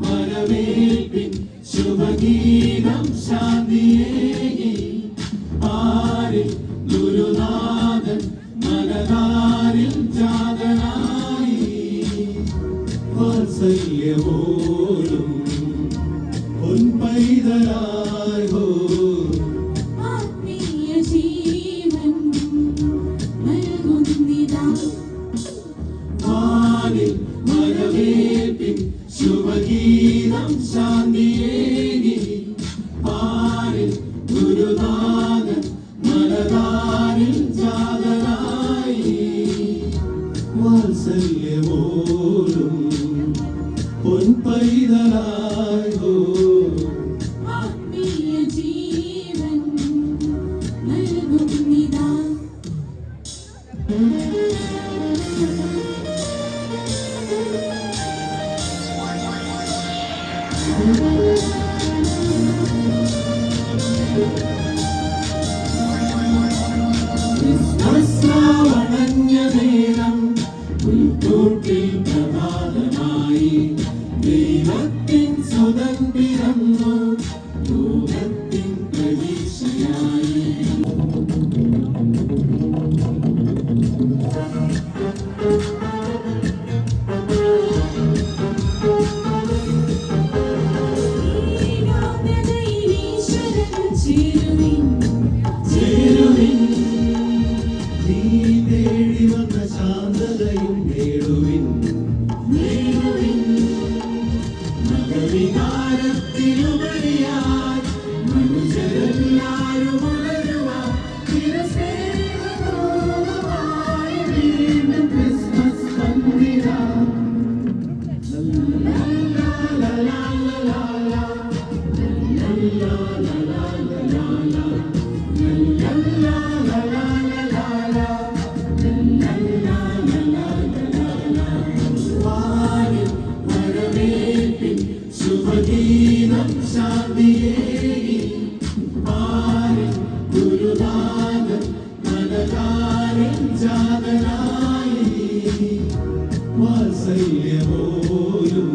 വരവേൽപ്പിൻ ശുഭഗീതം ശാന്തിയേകി പാരിൽ ഗുരുനാഥൻ മനതാരിൽ ജാതനായി വാത്സല്യപോലും പൊൻപൈതലായി ഹോ ആത്മീയ ജീവൻ നൽകുന്നിതാ വാനിൽ വരവേൽപ്പിൻ ശുഭഗീതം ശാന്തിയേകി പാരിൽ ഗുരുനാഥൻ മനതാരിൽ ജാതനായി വാത്സല്യപോലും പൊൻപൈതലായി ഹോ ആത്മീയ ജീവൻ നൽകുന്നിതാ ക്രിസ്മസ്രാവണഞ്ഞ നേരം പുൽക്കൂട്ടിൽ പ്രഭാതമായി ദൈവത്തിൻ സുതൻ പിറന്നു ലോകത്തിൻ പ്രതീക്ഷയായി ചേരുവിൻ നീ തേടി വന്ന ശാന്തതയും നേടുവിൻ മതവികാരത്തിലുപരിയായി മനുഷ്യരെല്ലാരും വളരുവാൻ ചിരസ്നേഹപൂർവ്വമായി വീണ്ടും ക്രിസ്മസ് പന്തിരാ വാനിൽ വരവേൽപ്പിൻ ശുഭഗീതം ശാന്തിയേകി പാരിൽ ഗുരുനാഥൻ മനതാരിൽ ജാതനായി വാത്സല്യപോലും